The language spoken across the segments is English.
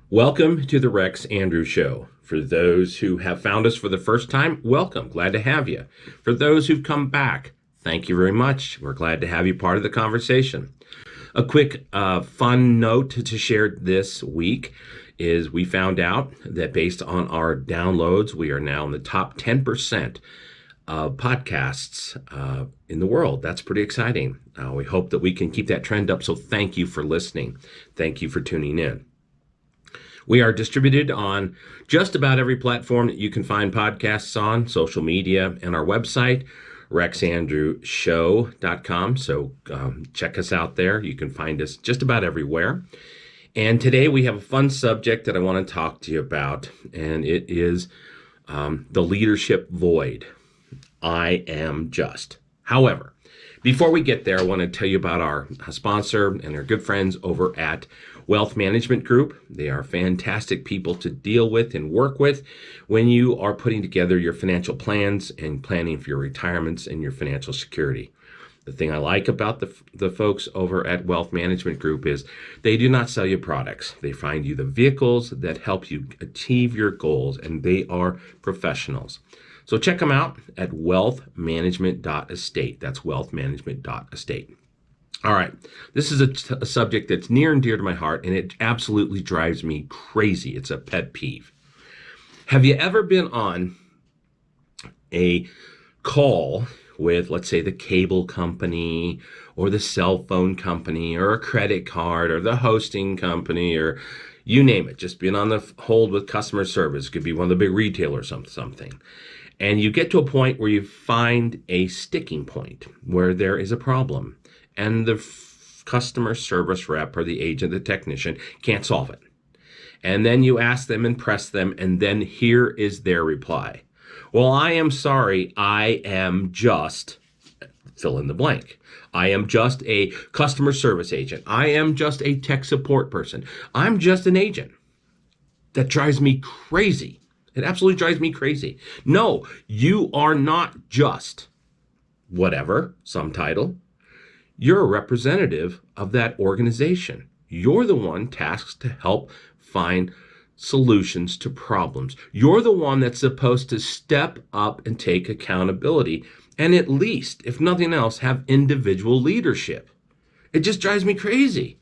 Welcome to the Rex Andrews Show. For those who have found us for the first time, welcome. Glad to have you. For those who've come back, thank you very much. We're glad to have you part of the conversation. A quick fun note to share this week is we found out that based on our downloads, we are now in the top 10% of podcasts in the world. That's pretty exciting. We hope that we can keep that trend up. So thank you for listening. Thank you for tuning in. We are distributed on just about every platform that you can find podcasts on, social media, and our website, rexandrewshow.com. So check us out there. You can find us just about everywhere. And today we have a fun subject that I want to talk to you about, and it is the leadership void. I am just. However, before we get there, I want to tell you about our sponsor and our good friends over at Wealth Management Group. They are fantastic people to deal with and work with when you are putting together your financial plans and planning for your retirements and your financial security. The thing I like about the folks over at Wealth Management Group is they do not sell you products. They find you the vehicles that help you achieve your goals, and they are professionals. So check them out at wealthmanagement.estate. That's wealthmanagement.estate. All right, this is a subject that's near and dear to my heart, and it absolutely drives me crazy. It's a pet peeve. Have you ever been on a call with, let's say, the cable company or the cell phone company or a credit card or the hosting company or you name it, just being on the hold with customer service? It could be one of the big retailers or something. And you get to a point where you find a sticking point where there is a problem and the customer service rep or the agent, the technician can't solve it. And then you ask them and press them, and then here is their reply. Well, I am sorry, I am just, fill in the blank. I am just a customer service agent. I am just a tech support person. I'm just an agent. That drives me crazy. It absolutely drives me crazy. No, you are not just whatever, some title. You're a representative of that organization. You're the one tasked to help find solutions to problems. You're the one that's supposed to step up and take accountability and at least, if nothing else, have individual leadership. It just drives me crazy.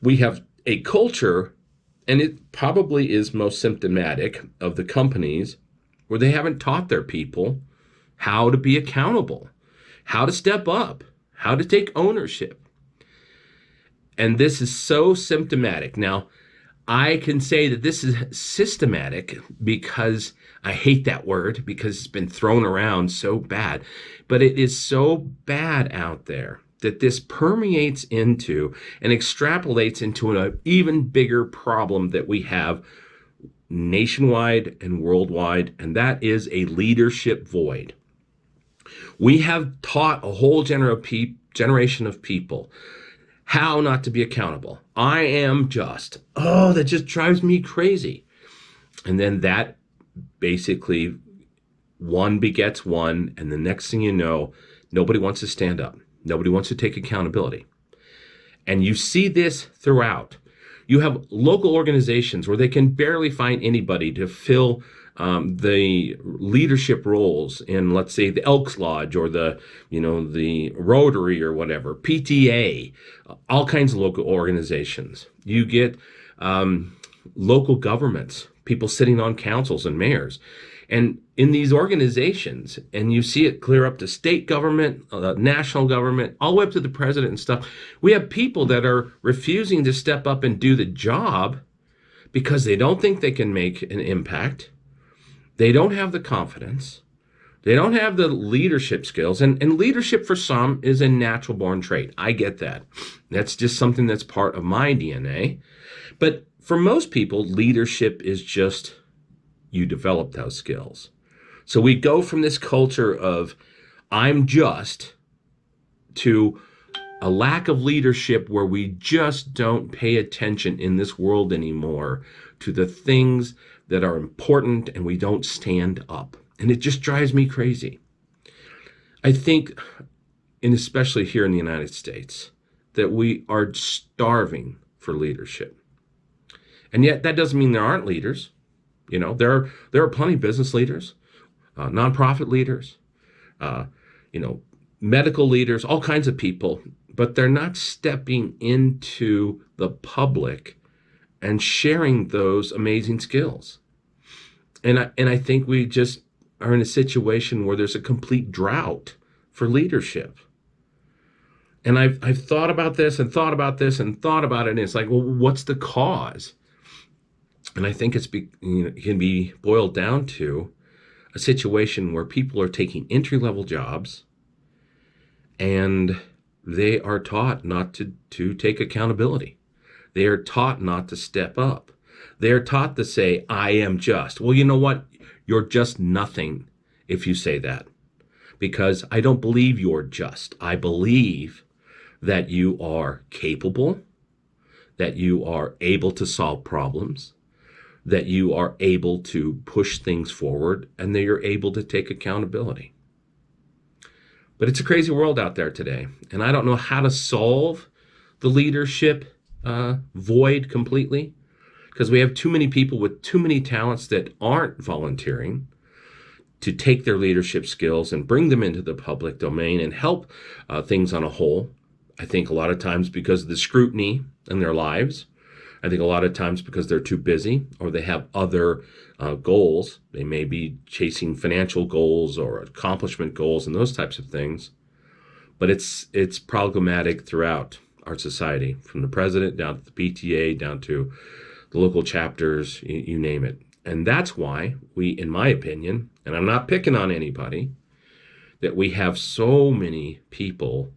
We have a culture, and it probably is most symptomatic of the companies where they haven't taught their people how to be accountable, how to step up, how to take ownership. And this is so symptomatic. Now, I can say that this is systematic because I hate that word because it's been thrown around so bad. But it is so bad out there that this permeates into and extrapolates into an even bigger problem that we have nationwide and worldwide, and that is a leadership void. We have taught a whole generation of people how not to be accountable. I am just. Oh, that just drives me crazy. And then that basically one begets one, and the next thing you know, nobody wants to stand up. Nobody wants to take accountability. And you see this throughout. You have local organizations where they can barely find anybody to fill the leadership roles in, let's say, the Elks Lodge or the Rotary or whatever, PTA, all kinds of local organizations. You get local governments, people sitting on councils and mayors. And in these organizations, and you see it clear up to state government, national government, all the way up to the president and stuff, we have people that are refusing to step up and do the job because they don't think they can make an impact. They don't have the confidence. They don't have the leadership skills. And leadership for some is a natural born trait. I get that. That's just something that's part of my DNA. But for most people, leadership is just you develop those skills. So we go from this culture of I'm just to a lack of leadership where we just don't pay attention in this world anymore to the things that are important, and we don't stand up. And it just drives me crazy. I think, and especially here in the United States, that we are starving for leadership. And yet that doesn't mean there aren't leaders. There are plenty of business leaders, nonprofit leaders, uh, you know, medical leaders, all kinds of people, but they're not stepping into the public and sharing those amazing skills. And I think we just are in a situation where there's a complete drought for leadership. And I've thought about this and thought about this and thought about it, and it's like, well, what's the cause? And I think it can be boiled down to a situation where people are taking entry-level jobs and they are taught not to take accountability. They are taught not to step up. They are taught to say, I am just. Well, you know what? You're just nothing if you say that, because I don't believe you're just. I believe that you are capable, that you are able to solve problems, that you are able to push things forward, and that you're able to take accountability. But it's a crazy world out there today, and I don't know how to solve the leadership void completely, because we have too many people with too many talents that aren't volunteering to take their leadership skills and bring them into the public domain and help things on a whole. I think a lot of times because of the scrutiny in their lives. I think a lot of times because they're too busy or they have other goals. They may be chasing financial goals or accomplishment goals and those types of things. But it's problematic throughout our society, from the president down to the PTA, down to the local chapters, you name it. And that's why we, in my opinion, and I'm not picking on anybody, that we have so many people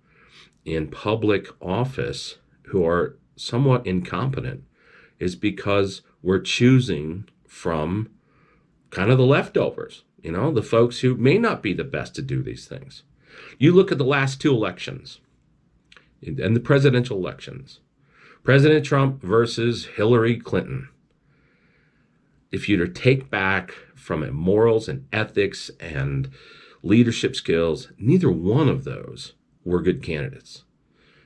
in public office who are somewhat incompetent, is because we're choosing from kind of the leftovers, the folks who may not be the best to do these things. You look at the last two elections and the presidential elections, President Trump versus Hillary Clinton. If you were to take back from it morals and ethics and leadership skills, neither one of those were good candidates.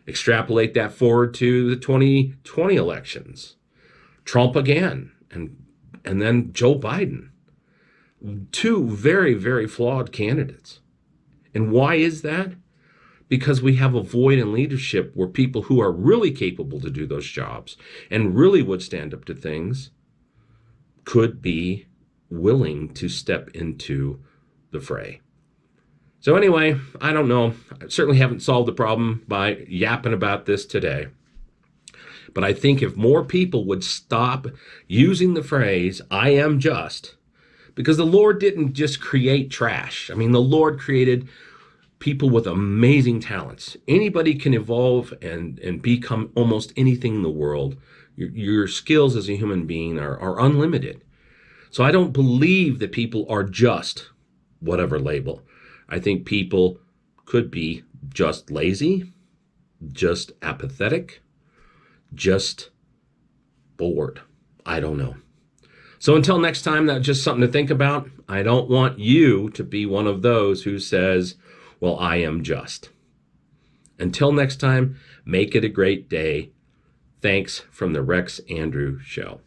Extrapolate that forward to the 2020 elections. Trump again, and then Joe Biden. Two very, very flawed candidates. And why is that? Because we have a void in leadership where people who are really capable to do those jobs and really would stand up to things could be willing to step into the fray. So anyway, I don't know. I certainly haven't solved the problem by yapping about this today. But I think if more people would stop using the phrase, I am just, because the Lord didn't just create trash. I mean, the Lord created people with amazing talents. Anybody can evolve and become almost anything in the world. Your skills as a human being are unlimited. So I don't believe that people are just whatever label. I think people could be just lazy, just apathetic, just bored. I don't know. So until next time, that's just something to think about. I don't want you to be one of those who says, well, I am just. Until next time, make it a great day. Thanks from the Rex Andrew Show.